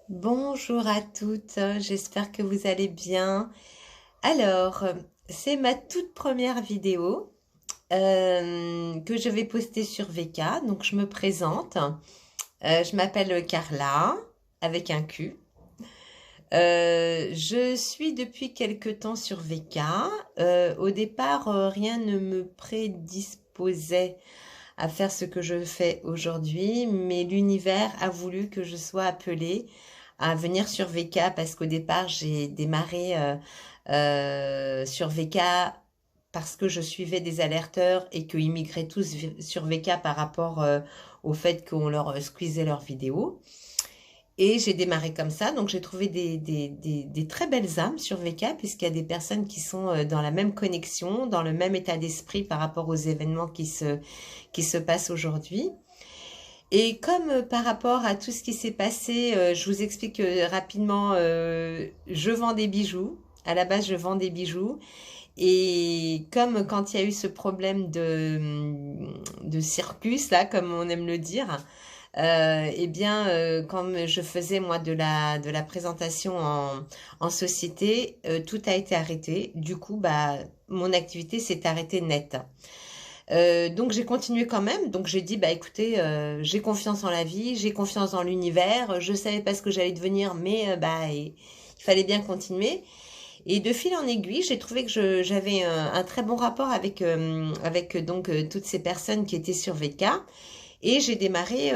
Bonjour à toutes, j'espère que vous allez bien. Alors, c'est ma toute première vidéo que je vais poster sur VK, donc je me présente. Je m'appelle Carla, avec un Q. Je suis depuis quelque temps sur VK. Au départ, rien ne me prédisposait à faire ce que je fais aujourd'hui, mais l'univers a voulu que je sois appelée à venir sur VK parce qu'au départ, j'ai démarré sur VK parce que je suivais des alerteurs et qu'ils migraient tous sur VK par rapport au fait qu'on leur squeezait leurs vidéos. Et j'ai démarré comme ça, donc j'ai trouvé des très belles âmes sur VK, puisqu'il y a des personnes qui sont dans la même connexion, dans le même état d'esprit par rapport aux événements qui se passent aujourd'hui. Et comme par rapport à tout ce qui s'est passé, je vous explique rapidement, je vends des bijoux. À la base, je vends des bijoux. Et comme quand il y a eu ce problème de circus, là, comme on aime le dire, eh bien, comme je faisais moi de la présentation en société, tout a été arrêté. Du coup, bah, mon activité s'est arrêtée net. Donc j'ai continué quand même. Donc j'ai dit bah écoutez, j'ai confiance en la vie, j'ai confiance dans l'univers. Je savais pas ce que j'allais devenir, mais bah il fallait bien continuer. Et de fil en aiguille, j'ai trouvé que j'avais un très bon rapport avec donc toutes ces personnes qui étaient sur VK. Et j'ai démarré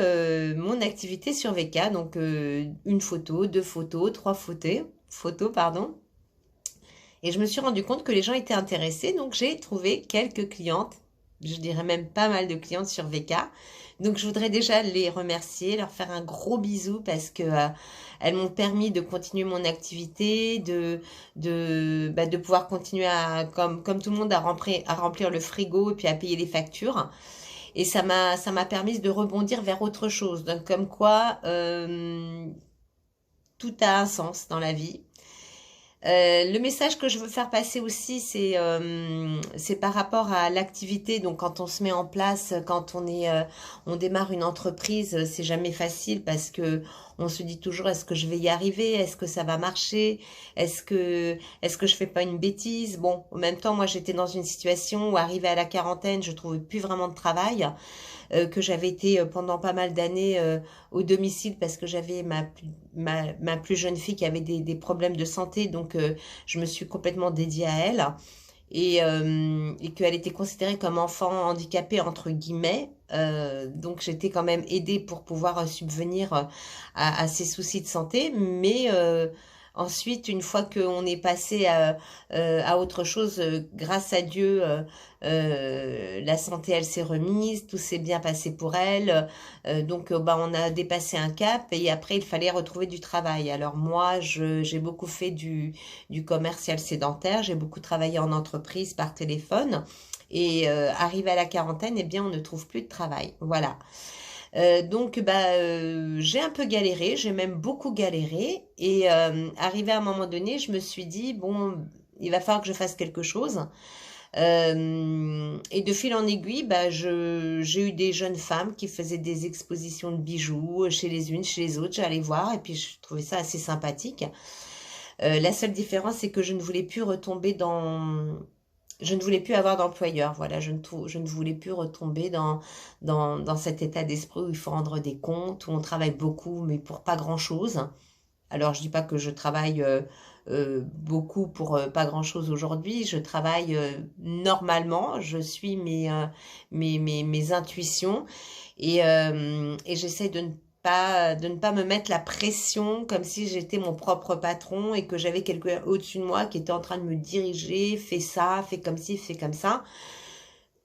mon activité sur VK, donc une photo, deux photos, trois photos, pardon. Et je me suis rendu compte que les gens étaient intéressés, donc j'ai trouvé quelques clientes, je dirais même pas mal de clientes sur VK. Donc je voudrais déjà les remercier, leur faire un gros bisou parce que elles m'ont permis de continuer mon activité, de pouvoir continuer comme tout le monde à remplir le frigo et puis à payer les factures. Et ça m'a permis de rebondir vers autre chose. Donc comme quoi tout a un sens dans la vie. Le message que je veux faire passer aussi, c'est par rapport à l'activité. Donc, quand on se met en place, quand on démarre une entreprise, c'est jamais facile parce que on se dit toujours est-ce que je vais y arriver, est-ce que ça va marcher, est-ce que je fais pas une bêtise. Bon, en même temps, moi, j'étais dans une situation où, arrivée à la quarantaine, je trouvais plus vraiment de travail que j'avais été pendant pas mal d'années au domicile parce que j'avais ma plus jeune fille qui avait des problèmes de santé, donc je me suis complètement dédiée à elle et qu'elle était considérée comme enfant handicapé entre guillemets. Donc j'étais quand même aidée pour pouvoir subvenir à ses soucis de santé, mais ensuite, une fois qu'on est passé à autre chose, grâce à Dieu, la santé, elle s'est remise, tout s'est bien passé pour elle. Donc, bah, on a dépassé un cap et après, il fallait retrouver du travail. Alors moi, j'ai beaucoup fait du commercial sédentaire, j'ai beaucoup travaillé en entreprise par téléphone. Et arrivé à la quarantaine, eh bien, on ne trouve plus de travail. Voilà. Donc, bah, j'ai un peu galéré, j'ai même beaucoup galéré. Et arrivé à un moment donné, je me suis dit, bon, il va falloir que je fasse quelque chose. Et de fil en aiguille, bah, j'ai eu des jeunes femmes qui faisaient des expositions de bijoux chez les unes, chez les autres. J'allais voir et puis je trouvais ça assez sympathique. La seule différence, c'est que je ne voulais plus retomber dans... Je ne voulais plus avoir d'employeur, voilà, je ne voulais plus retomber dans cet état d'esprit où il faut rendre des comptes, où on travaille beaucoup, mais pour pas grand-chose. Alors, je dis pas que je travaille beaucoup pour pas grand-chose aujourd'hui. Je travaille normalement. Je suis mes intuitions et j'essaie de ne pas me mettre la pression comme si j'étais mon propre patron et que j'avais quelqu'un au-dessus de moi qui était en train de me diriger. Fais ça, fais comme ci, fais comme ça.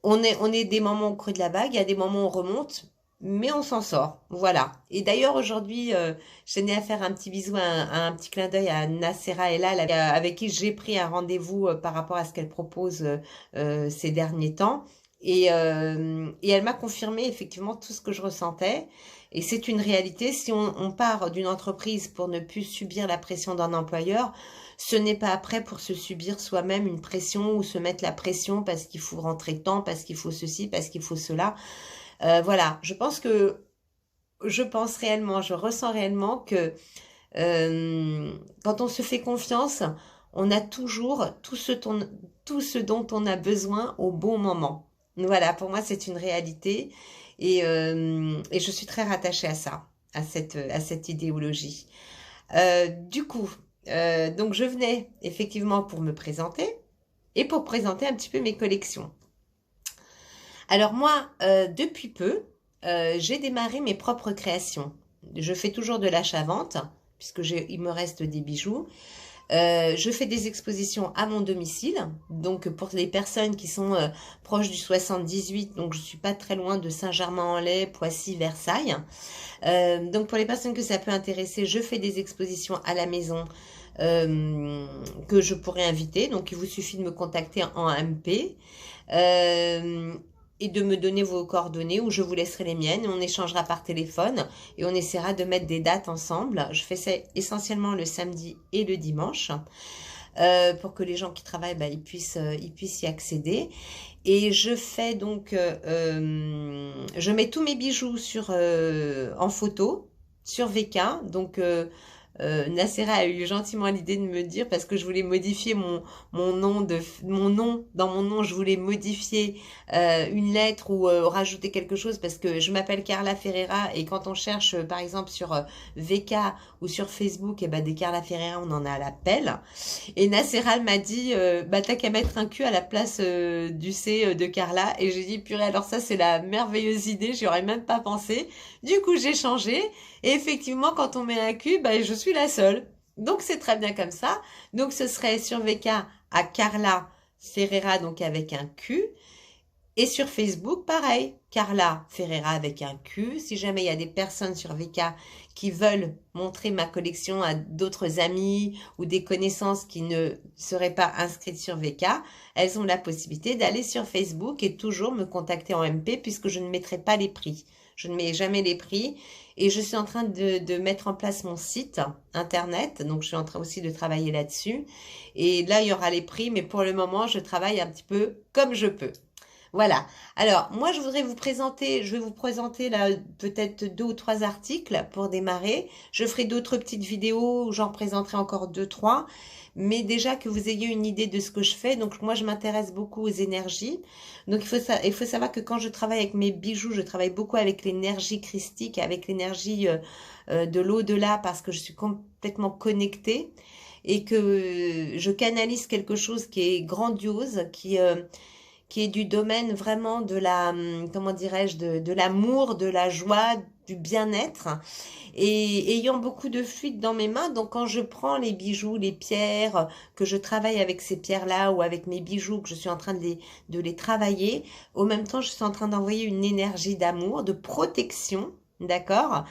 On est des moments au creux de la vague. Il y a des moments où on remonte, mais on s'en sort. Voilà. Et d'ailleurs, aujourd'hui, je tenais à faire un petit bisou, un petit clin d'œil à Nacera Elal, avec qui j'ai pris un rendez-vous par rapport à ce qu'elle propose ces derniers temps. Et elle m'a confirmé effectivement tout ce que je ressentais. Et c'est une réalité. Si on part d'une entreprise pour ne plus subir la pression d'un employeur, ce n'est pas après pour se subir soi-même une pression ou se mettre la pression parce qu'il faut rentrer tant, parce qu'il faut ceci, parce qu'il faut cela. Voilà, je pense réellement, je ressens réellement que quand on se fait confiance, on a toujours tout ce dont on a besoin au bon moment. Voilà, pour moi, c'est une réalité et je suis très rattachée à ça, à cette idéologie. Du coup, donc je venais effectivement pour me présenter et pour présenter un petit peu mes collections. Alors moi, depuis peu, j'ai démarré mes propres créations. Je fais toujours de l'achat-vente, puisque il me reste des bijoux. Je fais des expositions à mon domicile, donc pour les personnes qui sont proches du 78, donc je suis pas très loin de Saint-Germain-en-Laye, Poissy, Versailles. Donc pour les personnes que ça peut intéresser, je fais des expositions à la maison que je pourrais inviter. Donc il vous suffit de me contacter en MP. Et de me donner vos coordonnées ou je vous laisserai les miennes. On échangera par téléphone et on essaiera de mettre des dates ensemble. Je fais ça essentiellement le samedi et le dimanche pour que les gens qui travaillent, ils puissent y accéder. Et je fais donc, je mets tous mes bijoux en photo sur VK. Donc, Nacera a eu gentiment l'idée de me dire, parce que je voulais modifier mon nom, dans mon nom, je voulais modifier une lettre ou rajouter quelque chose, parce que je m'appelle Carla Ferreira et quand on cherche par exemple sur VK ou sur Facebook, et des Carla Ferreira, on en a à la pelle. Et Nacera m'a dit, t'as qu'à mettre un Q à la place du C de Carla. Et j'ai dit, purée, alors ça c'est la merveilleuse idée, j'y aurais même pas pensé. Du coup, j'ai changé. Et effectivement, quand on met un Q, je suis la seule. Donc, c'est très bien comme ça. Donc, ce serait sur VK à Carla Ferreira, donc avec un Q. Et sur Facebook, pareil, Carla Ferreira avec un Q. Si jamais il y a des personnes sur VK qui veulent montrer ma collection à d'autres amis ou des connaissances qui ne seraient pas inscrites sur VK, elles ont la possibilité d'aller sur Facebook et toujours me contacter en MP puisque je ne mettrai pas les prix. Je ne mets jamais les prix et je suis en train de mettre en place mon site internet. Donc, je suis en train aussi de travailler là-dessus. Et là, il y aura les prix, mais pour le moment, je travaille un petit peu comme je peux. Voilà. Alors, moi, je vais vous présenter là peut-être 2 ou 3 articles pour démarrer. Je ferai d'autres petites vidéos où j'en présenterai encore 2, 3. Mais déjà que vous ayez une idée de ce que je fais. Donc, moi, je m'intéresse beaucoup aux énergies. Donc, il faut savoir que quand je travaille avec mes bijoux, je travaille beaucoup avec l'énergie christique, avec l'énergie de l'au-delà parce que je suis complètement connectée et que je canalise quelque chose qui est grandiose, qui est du domaine vraiment de la, comment dirais-je, de l'amour, de la joie, du bien-être. Et ayant beaucoup de fluide dans mes mains, donc quand je prends les bijoux, les pierres, que je travaille avec ces pierres-là ou avec mes bijoux, que je suis en train de les travailler, au même temps, je suis en train d'envoyer une énergie d'amour, de protection, d'accord,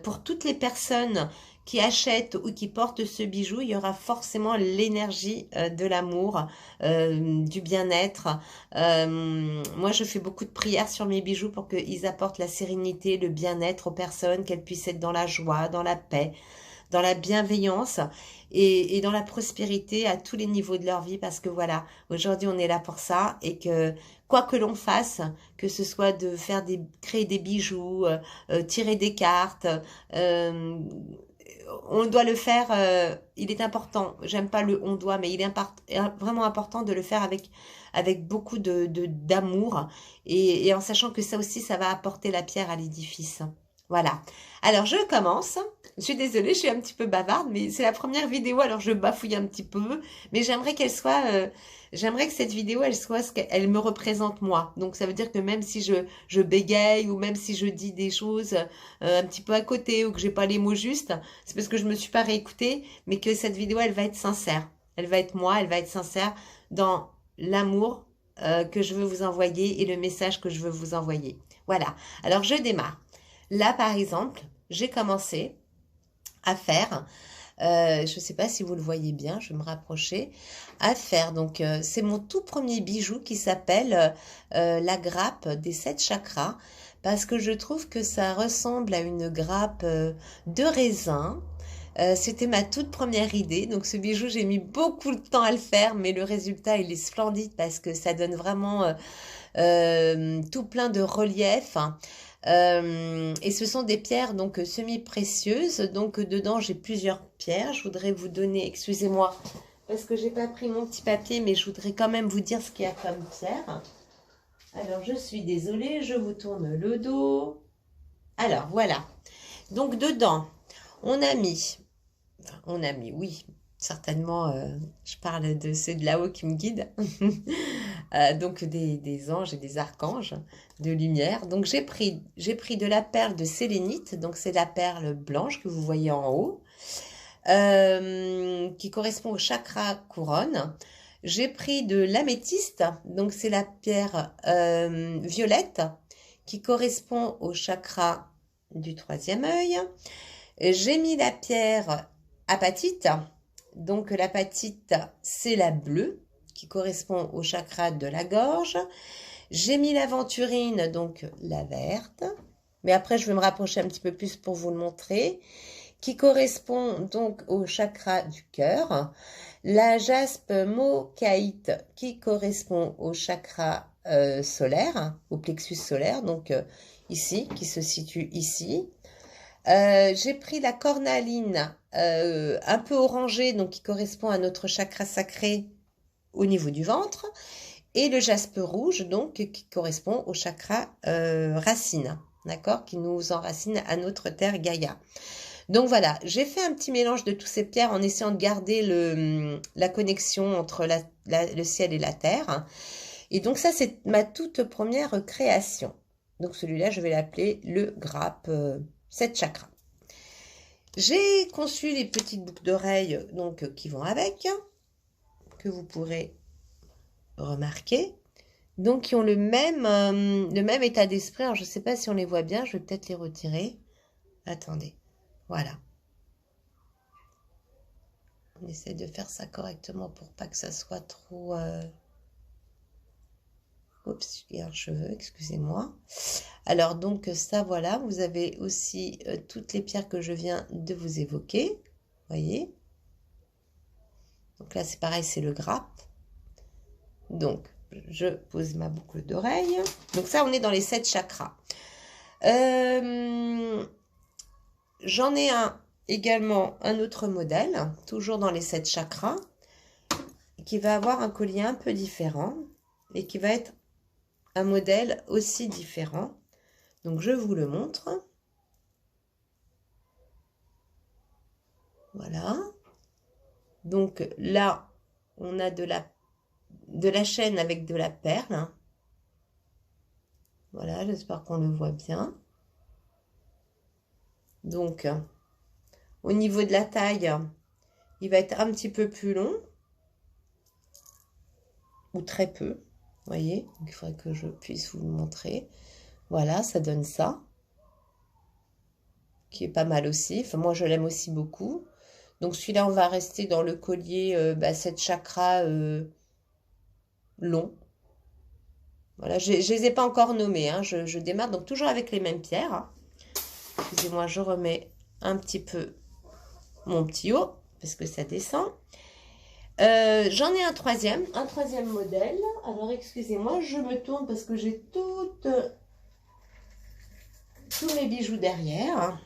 pour toutes les personnes qui achètent ou qui portent ce bijou, il y aura forcément l'énergie de l'amour, du bien-être. Moi, je fais beaucoup de prières sur mes bijoux pour qu'ils apportent la sérénité, le bien-être aux personnes, qu'elles puissent être dans la joie, dans la paix, dans la bienveillance et dans la prospérité à tous les niveaux de leur vie parce que voilà, aujourd'hui on est là pour ça et que quoi que l'on fasse, que ce soit de créer des bijoux, tirer des cartes, on doit le faire, il est important, j'aime pas le on doit, mais il est vraiment important de le faire avec beaucoup d'amour et en sachant que ça aussi, ça va apporter la pierre à l'édifice. Voilà. Alors, je commence. Je suis désolée, je suis un petit peu bavarde, mais c'est la première vidéo, alors je bafouille un petit peu. Mais j'aimerais j'aimerais que cette vidéo, elle me représente moi. Donc, ça veut dire que même si je bégaye ou même si je dis des choses un petit peu à côté ou que j'ai pas les mots justes, c'est parce que je me suis pas réécoutée, mais que cette vidéo, elle va être sincère. Elle va être moi, elle va être sincère dans l'amour que je veux vous envoyer et le message que je veux vous envoyer. Voilà. Alors, je démarre. Là, par exemple, j'ai commencé à faire, je ne sais pas si vous le voyez bien, je vais me rapprocher, à faire, donc c'est mon tout premier bijou qui s'appelle la grappe des 7 chakras, parce que je trouve que ça ressemble à une grappe de raisin. C'était ma toute première idée, donc ce bijou j'ai mis beaucoup de temps à le faire, mais le résultat il est splendide parce que ça donne vraiment tout plein de relief. Et ce sont des pierres donc semi-précieuses. Donc dedans, j'ai plusieurs pierres. Je voudrais vous donner, excusez-moi, parce que j'ai pas pris mon petit papier, mais je voudrais quand même vous dire ce qu'il y a comme pierre. Alors, je suis désolée, je vous tourne le dos. Alors, voilà. Donc, dedans, on a mis, oui, certainement, je parle de ceux de là-haut qui me guident. Donc, des anges et des archanges de lumière. Donc, j'ai pris de la perle de sélénite. Donc, c'est la perle blanche que vous voyez en haut, qui correspond au chakra couronne. J'ai pris de l'améthyste, donc c'est la pierre violette qui correspond au chakra du troisième œil. J'ai mis la pierre apatite, donc l'apatite c'est la bleue qui correspond au chakra de la gorge. J'ai mis l'aventurine, donc la verte, mais après je vais me rapprocher un petit peu plus pour vous le montrer, qui correspond donc au chakra du cœur. La jaspe mokaïte qui correspond au chakra solaire, au plexus solaire, donc ici, qui se situe ici. J'ai pris la cornaline un peu orangée, donc qui correspond à notre chakra sacré au niveau du ventre. Et le jaspe rouge, donc, qui correspond au chakra racine, d'accord, qui nous enracine à notre terre Gaïa. Donc voilà, j'ai fait un petit mélange de toutes ces pierres en essayant de garder la connexion entre le ciel et la terre. Et donc ça, c'est ma toute première création. Donc celui-là, je vais l'appeler le grappe 7 chakras. J'ai conçu les petites boucles d'oreilles donc qui vont avec, que vous pourrez remarquer. Donc qui ont le même état d'esprit. Alors je ne sais pas si on les voit bien, je vais peut-être les retirer. Attendez. Voilà. On essaie de faire ça correctement pour pas que ça soit trop... Oups, il y a un cheveu, excusez-moi. Alors, donc, ça, voilà. Vous avez aussi toutes les pierres que je viens de vous évoquer. Voyez? Donc là, c'est pareil, c'est le grappe. Donc, je pose ma boucle d'oreille. Donc ça, on est dans les 7 chakras. J'en ai également un autre modèle, toujours dans les 7 chakras, qui va avoir un collier un peu différent et qui va être un modèle aussi différent. Donc, je vous le montre. Voilà. Donc, là, on a de la chaîne avec de la perle. Voilà, j'espère qu'on le voit bien. Donc, au niveau de la taille, il va être un petit peu plus long. Ou très peu. Voyez, donc il faudrait que je puisse vous le montrer. Voilà, ça donne ça. Qui est pas mal aussi. Enfin, moi, je l'aime aussi beaucoup. Donc, celui-là, on va rester dans le collier 7 chakras long. Voilà, je ne les ai pas encore nommés. Hein. Je démarre donc toujours avec les mêmes pierres. Hein. Excusez-moi, je remets un petit peu mon petit haut parce que ça descend. J'en ai un troisième modèle. Alors, excusez-moi, je me tourne parce que j'ai tous mes bijoux derrière.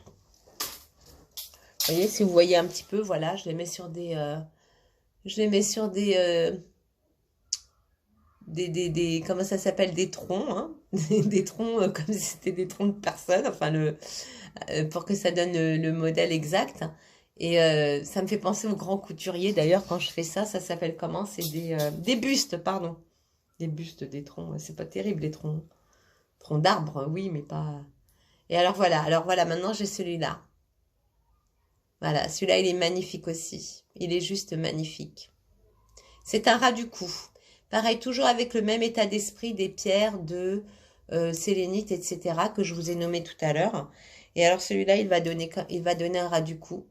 Vous voyez, si vous voyez un petit peu, voilà, je les mets sur des comment ça s'appelle, des troncs, hein, des troncs comme si c'était des troncs de personnes, enfin, pour que ça donne le modèle exact. Et ça me fait penser aux grands couturiers. D'ailleurs, quand je fais ça, ça s'appelle comment? C'est des bustes, pardon. Des bustes, des troncs. C'est pas terrible, les troncs. Troncs d'arbres, oui, mais pas... Et alors voilà, maintenant j'ai celui-là. Voilà, celui-là, il est magnifique aussi. Il est juste magnifique. C'est un ras du cou. Pareil, toujours avec le même état d'esprit des pierres de sélénite, etc., que je vous ai nommé tout à l'heure. Et alors, celui-là, il va donner un ras du cou.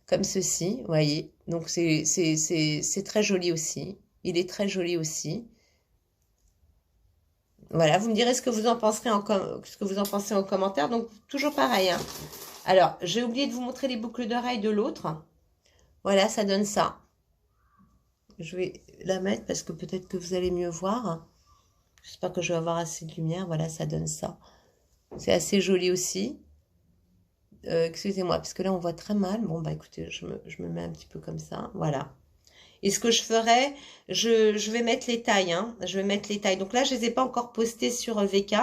Comme ceci, vous voyez. Donc, c'est très joli aussi. Il est très joli aussi. Voilà, vous me direz ce que vous en penserez ce que vous en pensez en commentaire. Donc, toujours pareil. Hein. Alors, j'ai oublié de vous montrer les boucles d'oreilles de l'autre. Voilà, ça donne ça. Je vais la mettre parce que peut-être que vous allez mieux voir. J'espère que je vais avoir assez de lumière. Voilà, ça donne ça. C'est assez joli aussi. Excusez-moi, parce que là, on voit très mal. Bon, bah écoutez, je me mets un petit peu comme ça. Voilà. Et ce que je ferai, je vais mettre les tailles. Hein. Je vais mettre les tailles. Donc là, je ne les ai pas encore postées sur VK,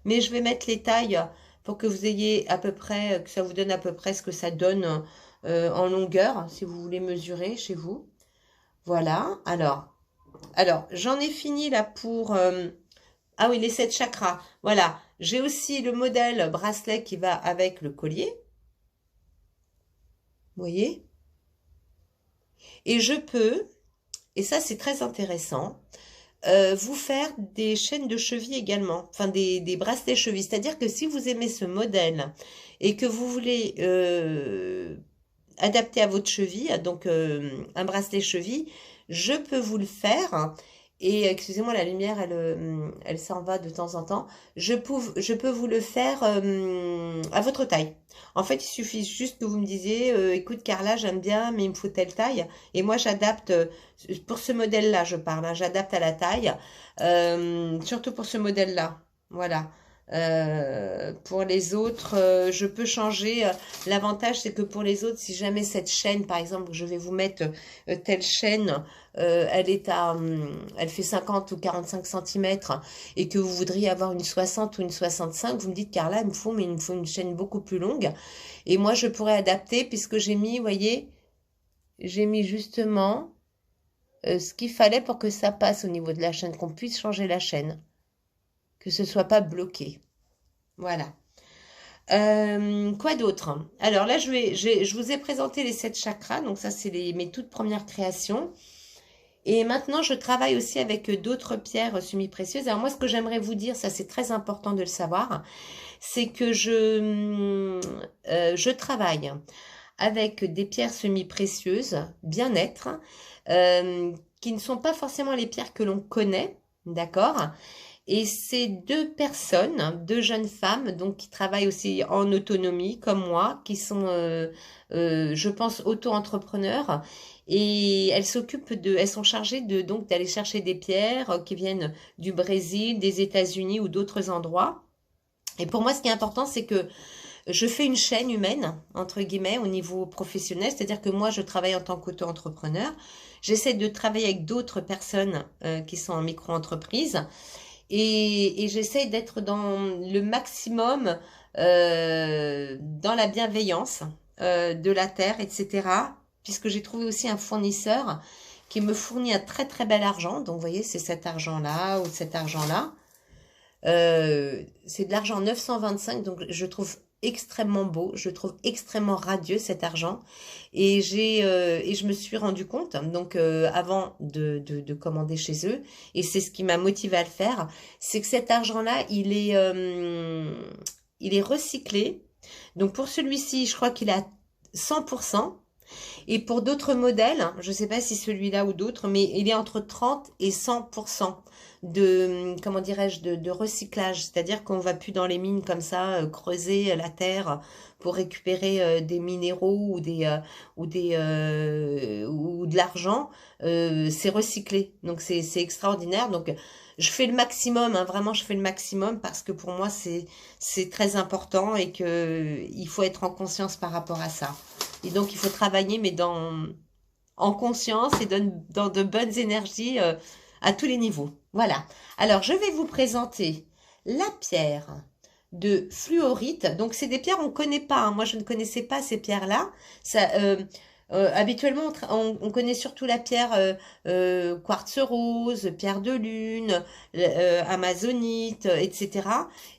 mais je vais mettre les tailles pour que vous ayez à peu près, que ça vous donne à peu près ce que ça donne en longueur, si vous voulez mesurer chez vous. Voilà. Alors j'en ai fini là pour... ah oui, les 7 chakras. Voilà. J'ai aussi le modèle bracelet qui va avec le collier. Vous voyez? Et je peux, et ça c'est très intéressant, vous faire des chaînes de cheville également, enfin des bracelets chevilles. C'est-à-dire que si vous aimez ce modèle et que vous voulez adapter à votre cheville, donc un bracelet cheville, je peux vous le faire. Et excusez-moi, la lumière, elle s'en va de temps en temps. Je peux vous le faire à votre taille. En fait, il suffit juste que vous me disiez, écoute Carla, j'aime bien, mais il me faut telle taille. Et moi, j'adapte, pour ce modèle-là, je parle, hein, j'adapte à la taille, surtout pour ce modèle-là. Voilà. Pour les autres, je peux changer. L'avantage, c'est que pour les autres, si jamais cette chaîne, par exemple, je vais vous mettre telle chaîne, elle fait 50 ou 45 cm et que vous voudriez avoir une 60 ou une 65, vous me dites, Carla, il me faut une chaîne beaucoup plus longue. Et moi, je pourrais adapter puisque j'ai mis, vous voyez, j'ai mis justement ce qu'il fallait pour que ça passe au niveau de la chaîne, qu'on puisse changer la chaîne, que ce soit pas bloqué. Voilà. Quoi d'autre? Alors là, je vous ai présenté les 7 chakras, donc ça, c'est mes toutes premières créations. Et maintenant, je travaille aussi avec d'autres pierres semi-précieuses. Alors moi, ce que j'aimerais vous dire, ça c'est très important de le savoir, c'est que je travaille avec des pierres semi-précieuses, bien-être, qui ne sont pas forcément les pierres que l'on connaît, d'accord? Et c'est deux personnes, deux jeunes femmes, donc qui travaillent aussi en autonomie comme moi, qui sont, je pense, auto-entrepreneurs. Et elles sont chargées donc d'aller chercher des pierres qui viennent du Brésil, des États-Unis ou d'autres endroits. Et pour moi, ce qui est important, c'est que je fais une chaîne humaine, entre guillemets, au niveau professionnel. C'est-à-dire que moi, je travaille en tant qu'auto-entrepreneur. J'essaie de travailler avec d'autres personnes qui sont en micro-entreprise. Et j'essaie d'être dans le maximum, dans la bienveillance de la terre, etc. Puisque j'ai trouvé aussi un fournisseur qui me fournit un très très bel argent. Donc vous voyez, c'est cet argent-là ou cet argent-là. C'est de l'argent 925, donc je trouve extrêmement beau, je trouve extrêmement radieux cet argent. Et je me suis rendu compte, donc avant de commander chez eux, et c'est ce qui m'a motivé à le faire, c'est que cet argent-là, il est recyclé. Donc pour celui-ci, je crois qu'il est à 100%. Et pour d'autres modèles, je ne sais pas si celui-là ou d'autres, mais il est entre 30 et 100% de, comment dirais-je, de recyclage. C'est-à-dire qu'on ne va plus dans les mines comme ça, creuser la terre pour récupérer des minéraux ou de l'argent. C'est recyclé. Donc c'est extraordinaire. Donc je fais le maximum, hein, vraiment je fais le maximum parce que pour moi c'est très important et que il faut être en conscience par rapport à ça. Et donc, il faut travailler, mais en conscience et dans de bonnes énergies à tous les niveaux. Voilà. Alors, je vais vous présenter la pierre de fluorite. Donc, c'est des pierres on ne connaît pas. Hein. Moi, je ne connaissais pas ces pierres-là. Habituellement, on connaît surtout la pierre quartz rose, pierre de lune, amazonite, etc.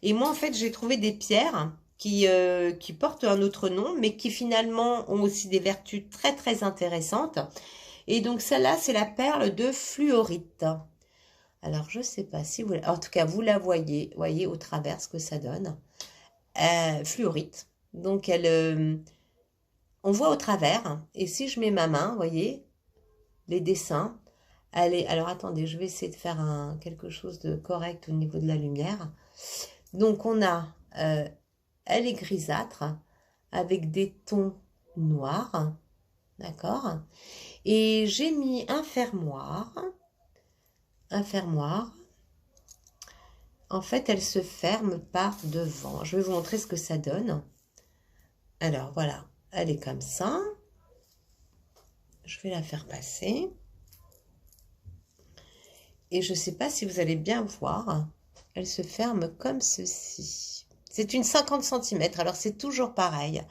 Et moi, en fait, j'ai trouvé des pierres qui portent un autre nom, mais qui finalement ont aussi des vertus très très intéressantes. Et donc celle-là, c'est la perle de fluorite. Alors je sais pas si vous, en tout cas vous la voyez au travers ce que ça donne. Fluorite. Donc on voit au travers. Et si je mets ma main, voyez, les dessins. Alors attendez, je vais essayer de faire quelque chose de correct au niveau de la lumière. Donc on a elle est grisâtre avec des tons noirs, d'accord? Et j'ai mis un fermoir en fait, elle se ferme par devant. Je vais vous montrer ce que ça donne. Alors, voilà, elle est comme ça. Je vais la faire passer. Et je ne sais pas si vous allez bien voir. Elle se ferme comme ceci. C'est une 50 cm. Alors, c'est toujours pareil.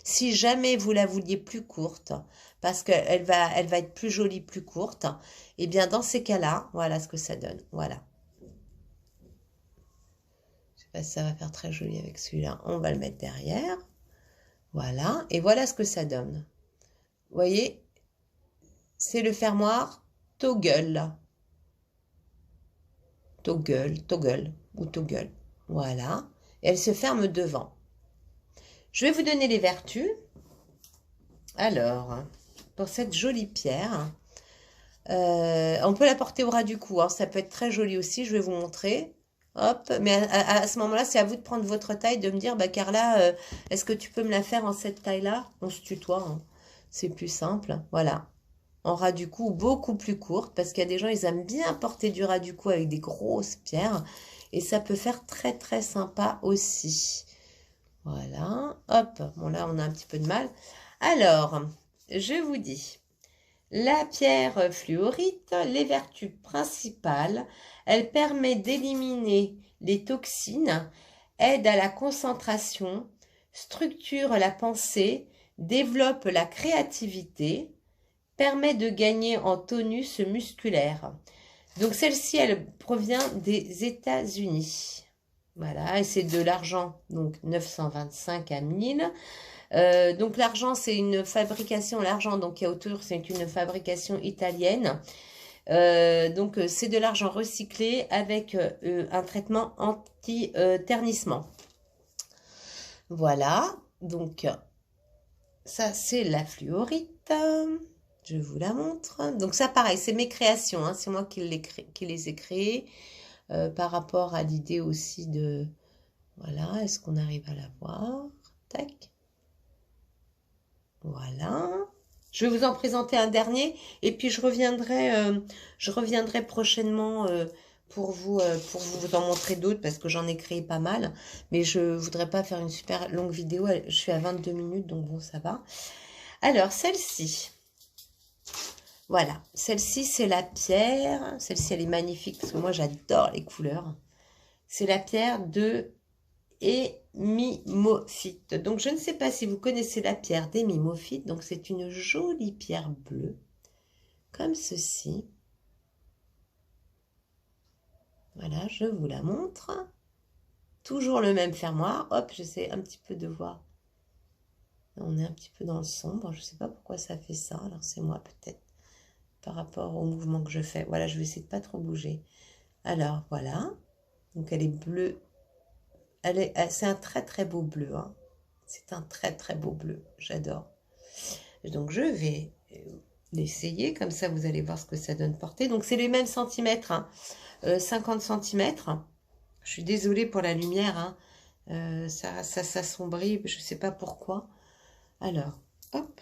Si jamais vous la vouliez plus courte, parce qu'elle va être plus jolie, plus courte, eh bien, dans ces cas-là, voilà ce que ça donne. Voilà. Je ne sais pas si ça va faire très joli avec celui-là. On va le mettre derrière. Voilà. Et voilà ce que ça donne. Vous voyez, c'est le fermoir toggle. Toggle ou toggle. Voilà. Et elle se ferme devant. Je vais vous donner les vertus. Alors, pour cette jolie pierre, on peut la porter au ras du cou. Hein. Ça peut être très joli aussi. Je vais vous montrer. Hop. Mais à ce moment-là, c'est à vous de prendre votre taille, de me dire, bah Carla, est-ce que tu peux me la faire en cette taille-là? On se tutoie. Hein. C'est plus simple. Voilà. En ras du cou, beaucoup plus courte, parce qu'il y a des gens, ils aiment bien porter du ras du cou avec des grosses pierres, et ça peut faire très très sympa aussi. Voilà, hop, bon là on a un petit peu de mal. Alors, je vous dis, la pierre fluorite, les vertus principales, elle permet d'éliminer les toxines, aide à la concentration, structure la pensée, développe la créativité, permet de gagner en tonus musculaire. Donc celle-ci, elle provient des États-Unis. Voilà, et c'est de l'argent, donc 925 à 1000. Donc l'argent, c'est une fabrication, l'argent donc qui est autour, c'est une fabrication italienne. Donc c'est de l'argent recyclé avec un traitement anti-ternissement. Voilà, donc ça c'est la fluorite. Je vous la montre. Donc ça, pareil, c'est mes créations. Hein, c'est moi qui les ai créées par rapport à l'idée aussi de... Voilà, est-ce qu'on arrive à la voir? Tac. Voilà. Je vais vous en présenter un dernier et puis je reviendrai prochainement pour vous en montrer d'autres parce que j'en ai créé pas mal. Mais je ne voudrais pas faire une super longue vidéo. Je suis à 22 minutes, donc bon, ça va. Alors, celle-ci... Voilà, celle-ci, c'est la pierre. Celle-ci, elle est magnifique parce que moi, j'adore les couleurs. C'est la pierre de hémimophyte. Donc, je ne sais pas si vous connaissez la pierre d'hémimophyte. Donc, c'est une jolie pierre bleue, comme ceci. Voilà, je vous la montre. Toujours le même fermoir. Hop, j'essaie un petit peu de voir. On est un petit peu dans le sombre. Je ne sais pas pourquoi ça fait ça. Alors, c'est moi peut-être. Par rapport au mouvement que je fais. Voilà, je vais essayer de pas trop bouger. Alors, voilà. Donc, elle est bleue. C'est un très, très beau bleu. Hein. C'est un très, très beau bleu. J'adore. Donc, je vais l'essayer. Comme ça, vous allez voir ce que ça donne portée. Donc, c'est les mêmes centimètres. Hein. 50 centimètres. Je suis désolée pour la lumière. Hein. Ça s'assombrit. Je ne sais pas pourquoi. Alors, hop.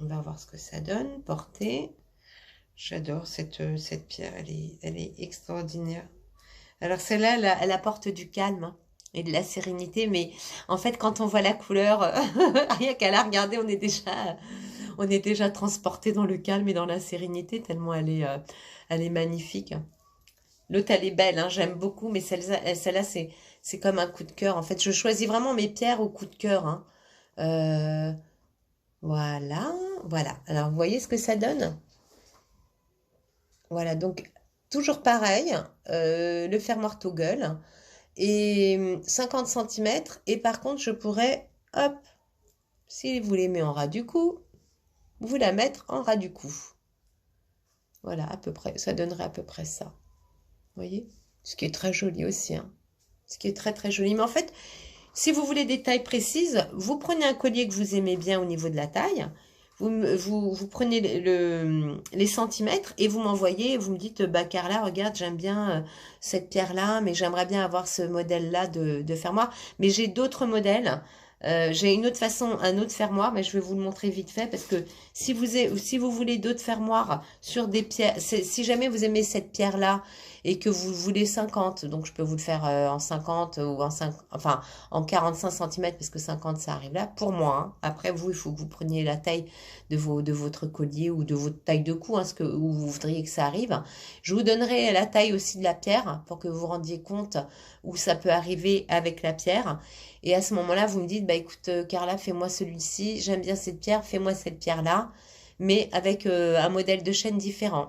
On va voir ce que ça donne, portée. J'adore cette pierre, elle est extraordinaire. Alors celle-là, elle apporte du calme et de la sérénité, mais en fait, quand on voit la couleur, rien qu'à la regarder, on est déjà transporté dans le calme et dans la sérénité, tellement elle est magnifique. L'autre, elle est belle, hein, j'aime beaucoup, mais celle-là, c'est comme un coup de cœur. En fait, je choisis vraiment mes pierres au coup de cœur. Hein. Voilà, voilà. Alors, vous voyez ce que ça donne? Voilà, donc, toujours pareil, le fermoir toggle et 50 cm. Et par contre, je pourrais, hop, si vous les mettez en ras du cou, vous la mettre en ras du cou. Voilà, à peu près, ça donnerait à peu près ça. Vous voyez? Ce qui est très joli aussi, hein. Ce qui est très, très joli. Mais en fait... Si vous voulez des tailles précises, vous prenez un collier que vous aimez bien au niveau de la taille, vous prenez les centimètres et vous m'envoyez, vous me dites, bah Carla, regarde, j'aime bien cette pierre-là, mais j'aimerais bien avoir ce modèle-là de fermoir. Mais j'ai d'autres modèles J'ai une autre façon, un autre fermoir, mais je vais vous le montrer vite fait parce que si vous voulez d'autres fermoirs sur des pierres, si jamais vous aimez cette pierre-là et que vous voulez 50, donc je peux vous le faire en 50 ou en 5, enfin en 45 cm parce que 50 ça arrive là pour moi. Hein. Après vous, il faut que vous preniez la taille de votre collier ou de votre taille de cou, hein, où vous voudriez que ça arrive. Je vous donnerai la taille aussi de la pierre pour que vous vous rendiez compte où ça peut arriver avec la pierre. Et à ce moment-là, vous me dites, bah écoute, Carla, fais-moi celui-ci, j'aime bien cette pierre, fais-moi cette pierre-là, mais avec un modèle de chaîne différent.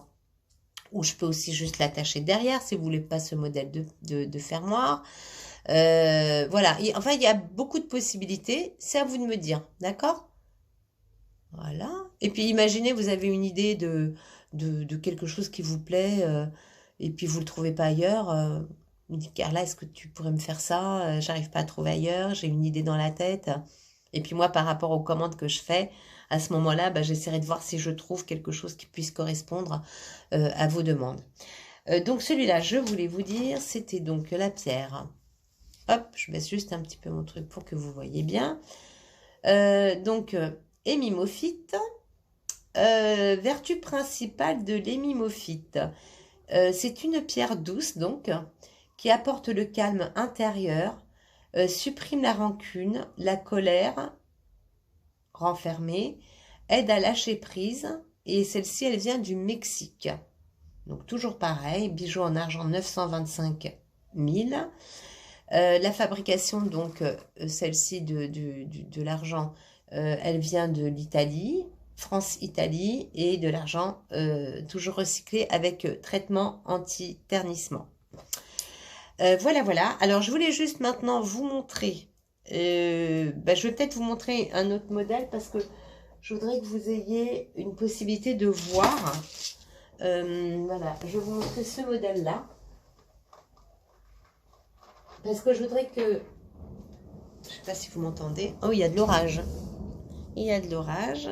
Ou je peux aussi juste l'attacher derrière si vous voulez pas ce modèle de fermoir. Voilà, enfin, il y a beaucoup de possibilités, c'est à vous de me dire, d'accord? Voilà. Et puis imaginez, vous avez une idée de quelque chose qui vous plaît, et puis vous ne le trouvez pas ailleurs. Vous me dites, Carla, est-ce que tu pourrais me faire ça? J'arrive pas à trouver ailleurs, j'ai une idée dans la tête. Et puis moi, par rapport aux commandes que je fais, à ce moment-là, bah, j'essaierai de voir si je trouve quelque chose qui puisse correspondre à vos demandes. Donc celui-là, je voulais vous dire, c'était donc la pierre. Hop, je baisse juste un petit peu mon truc pour que vous voyez bien. Donc, hémimophyte. Vertu principale de l'hémimophyte. C'est une pierre douce, donc, qui apporte le calme intérieur, supprime la rancune, la colère renfermée, aide à lâcher prise, et celle-ci, elle vient du Mexique. Donc, toujours pareil, bijou en argent 925 000. La fabrication, donc, celle-ci de l'argent, elle vient de l'Italie, France-Italie, et de l'argent toujours recyclé avec traitement anti-ternissement. Voilà, voilà. Alors, je voulais juste maintenant vous montrer, je vais peut-être vous montrer un autre modèle parce que je voudrais que vous ayez une possibilité de voir. Voilà, je vais vous montrer ce modèle-là. Parce que je voudrais que... Je ne sais pas si vous m'entendez. Oh, il y a de l'orage. Il y a de l'orage.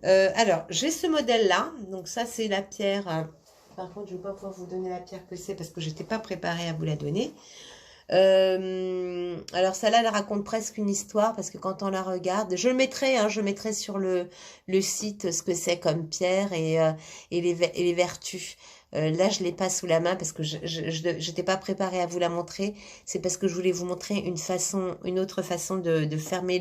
Alors, j'ai ce modèle-là. Donc ça, c'est la pierre. Par contre, je ne vais pas pouvoir vous donner la pierre que c'est parce que je n'étais pas préparée à vous la donner. Alors, celle-là, elle raconte presque une histoire parce que quand on la regarde, je le mettrai, hein, je mettrai sur le site ce que c'est comme pierre et les vertus. Là, je ne l'ai pas sous la main parce que je n'étais pas préparée à vous la montrer. C'est parce que je voulais vous montrer une autre façon de fermer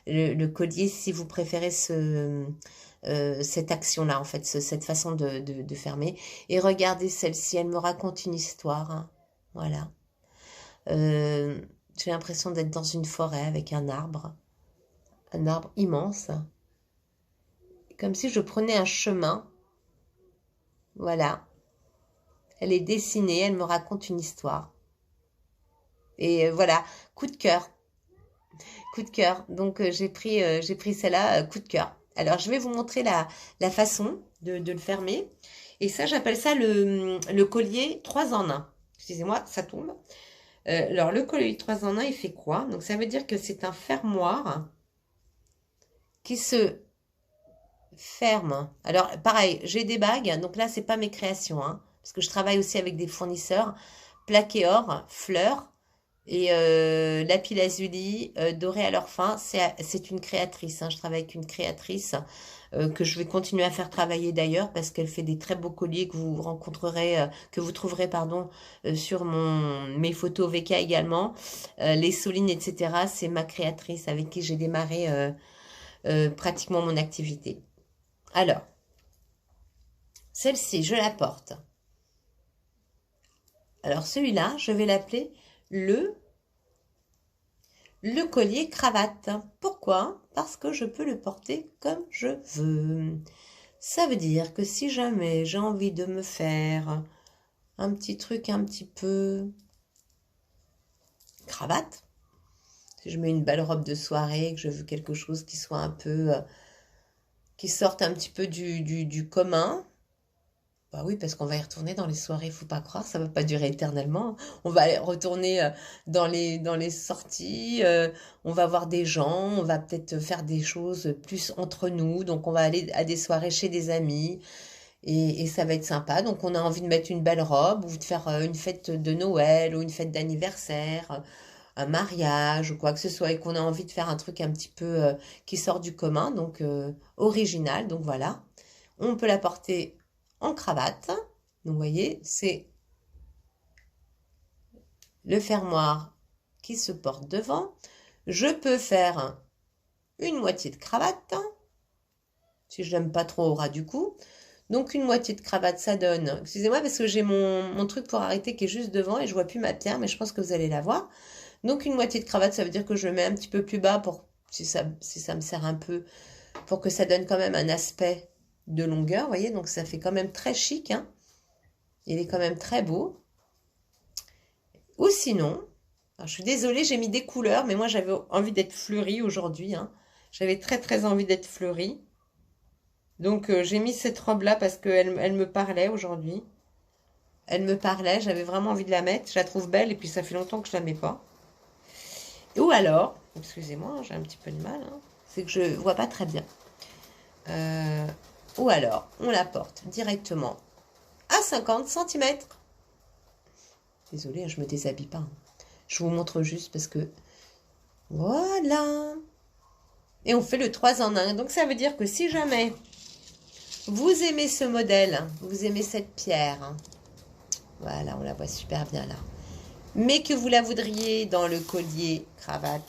le collier si vous préférez cette action-là, en fait, cette façon de fermer. Et regardez celle-ci, elle me raconte une histoire. Hein. Voilà. J'ai l'impression d'être dans une forêt avec un arbre immense. Comme si je prenais un chemin. Voilà. Elle est dessinée, elle me raconte une histoire. Et voilà, coup de cœur. Coup de cœur. Donc j'ai pris celle-là, coup de cœur. Alors je vais vous montrer la façon de le fermer. Et ça, j'appelle ça le collier 3 en 1. Excusez-moi, ça tombe. Alors le collier 3 en 1, il fait quoi? Donc ça veut dire que c'est un fermoir qui se ferme. Alors pareil, j'ai des bagues. Donc là, c'est pas mes créations, hein. Parce que je travaille aussi avec des fournisseurs, plaqué or, fleurs et lapis-lazuli, doré à leur fin. C'est une créatrice, hein. Je travaille avec une créatrice que je vais continuer à faire travailler d'ailleurs parce qu'elle fait des très beaux colliers que vous rencontrerez, que vous trouverez pardon, sur mes photos VK également. Les Solines, etc. C'est ma créatrice avec qui j'ai démarré pratiquement mon activité. Alors, celle-ci, je la porte. Alors celui-là, je vais l'appeler le collier cravate. Pourquoi? Parce que je peux le porter comme je veux. Ça veut dire que si jamais j'ai envie de me faire un petit truc un petit peu cravate, si je mets une belle robe de soirée, que je veux quelque chose qui soit un peu... qui sorte un petit peu du commun. Bah oui, parce qu'on va y retourner dans les soirées, faut pas croire, ça va pas durer éternellement. On va aller retourner dans les sorties, on va voir des gens, on va peut-être faire des choses plus entre nous, donc on va aller à des soirées chez des amis et ça va être sympa. Donc on a envie de mettre une belle robe ou de faire une fête de Noël ou une fête d'anniversaire. un mariage ou quoi que ce soit et qu'on a envie de faire un truc un petit peu qui sort du commun, donc original. Donc voilà, on peut la porter en cravate. Donc vous voyez, c'est le fermoir qui se porte devant. Je peux faire une moitié de cravate, si je n'aime pas trop au ras du cou. Donc une moitié de cravate, ça donne... Excusez-moi parce que j'ai mon truc pour arrêter qui est juste devant et je vois plus ma pierre, mais je pense que vous allez la voir. Donc une moitié de cravate, ça veut dire que je le mets un petit peu plus bas pour si ça me sert un peu, pour que ça donne quand même un aspect de longueur, vous voyez. Donc ça fait quand même très chic, hein. Il est quand même très beau. Ou sinon, alors je suis désolée, j'ai mis des couleurs, mais moi j'avais envie d'être fleurie aujourd'hui, hein. J'avais très envie d'être fleurie. Donc j'ai mis cette robe-là parce qu'elle me parlait aujourd'hui. Elle me parlait, j'avais vraiment envie de la mettre. Je la trouve belle et puis ça fait longtemps que je la mets pas. Ou alors, excusez-moi, j'ai un petit peu de mal, hein, c'est que je vois pas très bien. Ou alors, on la porte directement à 50 cm. Désolée, je me déshabille pas, hein. Je vous montre juste parce que... Voilà. Et on fait le 3 en 1. Donc ça veut dire que si jamais vous aimez ce modèle, vous aimez cette pierre, hein, voilà, on la voit super bien là, mais que vous la voudriez dans le collier cravate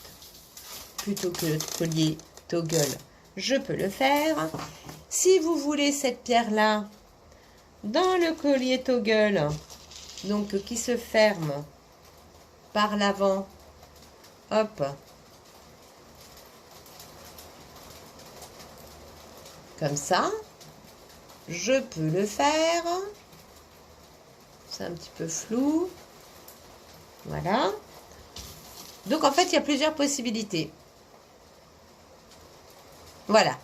plutôt que le collier toggle, je peux le faire. Si vous voulez cette pierre là dans le collier toggle, donc qui se ferme par l'avant, hop, comme ça, je peux le faire. C'est un petit peu flou. Voilà. Donc en fait, il y a plusieurs possibilités. Voilà.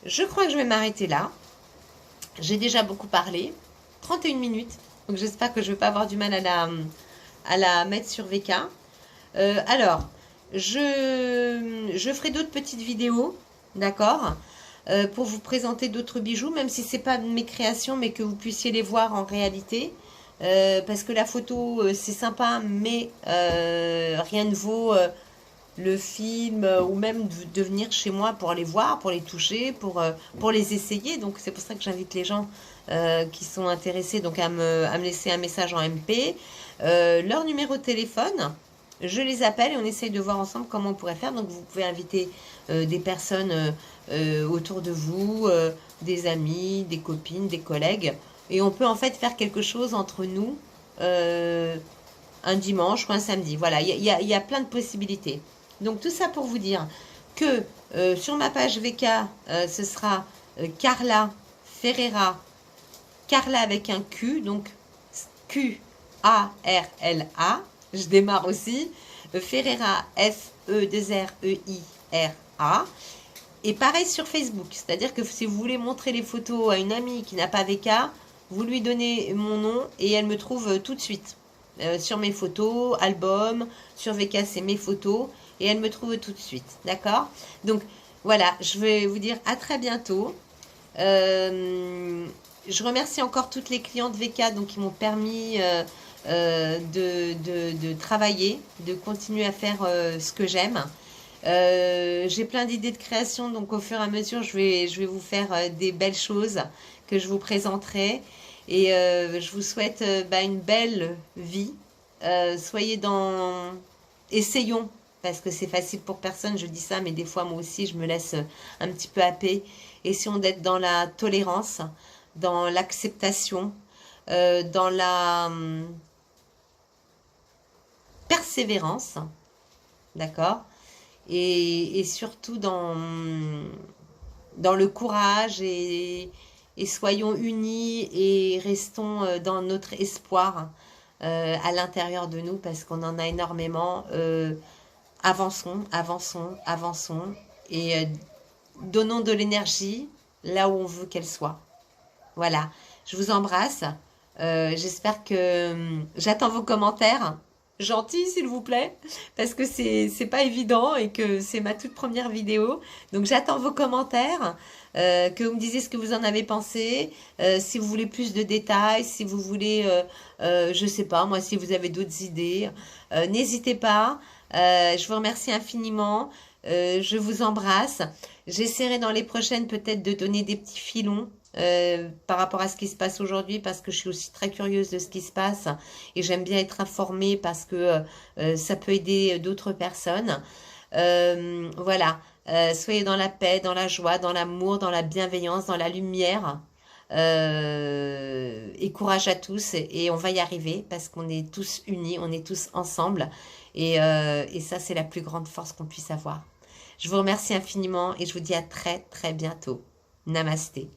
Je crois que je vais m'arrêter là. J'ai déjà beaucoup parlé. 31 minutes. Donc j'espère que je ne vais pas avoir du mal à la mettre sur VK. Alors, je ferai d'autres petites vidéos. D'accord, pour vous présenter d'autres bijoux, même si c'est pas de mes créations, mais que vous puissiez les voir en réalité. Parce que la photo, c'est sympa, mais rien ne vaut le film ou même de venir chez moi pour les voir, pour les toucher, pour les essayer. Donc c'est pour ça que j'invite les gens qui sont intéressés donc à me laisser un message en MP, leur numéro de téléphone. Je les appelle et on essaye de voir ensemble comment on pourrait faire. Donc vous pouvez inviter des personnes autour de vous, des amis, des copines, des collègues. Et on peut en fait faire quelque chose entre nous un dimanche ou un samedi. Voilà, il y a plein de possibilités. Donc tout ça pour vous dire que sur ma page VK, ce sera Carla Ferreira, Carla avec un Q, donc Q-A-R-L-A. Je démarre aussi. Ferreira, F-E-2-R-E-I-R-A. Et pareil sur Facebook. C'est-à-dire que si vous voulez montrer les photos à une amie qui n'a pas VK, vous lui donnez mon nom et elle me trouve tout de suite. Sur mes photos, album, sur VK, c'est mes photos. Et elle me trouve tout de suite. D'accord? Donc, voilà. Je vais vous dire à très bientôt. Je remercie encore toutes les clientes VK donc, qui m'ont permis... de travailler, de continuer à faire ce que j'aime. J'ai plein d'idées de création, donc au fur et à mesure, je vais vous faire des belles choses que je vous présenterai. Et je vous souhaite une belle vie. Soyez dans... Essayons, parce que c'est facile pour personne, je dis ça, mais des fois, moi aussi, je me laisse un petit peu happer. Essayons d'être dans la tolérance, dans l'acceptation, dans la... persévérance, d'accord, et surtout dans le courage et soyons unis et restons dans notre espoir à l'intérieur de nous parce qu'on en a énormément. Avançons, avançons, avançons et donnons de l'énergie là où on veut qu'elle soit. Voilà, je vous embrasse. J'espère que j'attends vos commentaires. gentil, s'il vous plaît, parce que c'est pas évident et que c'est ma toute première vidéo. Donc j'attends vos commentaires, que vous me disiez ce que vous en avez pensé, si vous voulez plus de détails, si vous voulez, je sais pas, moi, si vous avez d'autres idées, n'hésitez pas. Je vous remercie infiniment. Je vous embrasse. J'essaierai dans les prochaines peut-être de donner des petits filons par rapport à ce qui se passe aujourd'hui parce que je suis aussi très curieuse de ce qui se passe et j'aime bien être informée parce que ça peut aider d'autres personnes. Voilà, soyez dans la paix, dans la joie, dans l'amour, dans la bienveillance, dans la lumière. Et courage à tous et on va y arriver parce qu'on est tous unis, on est tous ensemble et ça c'est la plus grande force qu'on puisse avoir. Je vous remercie infiniment et je vous dis à très très bientôt. Namasté.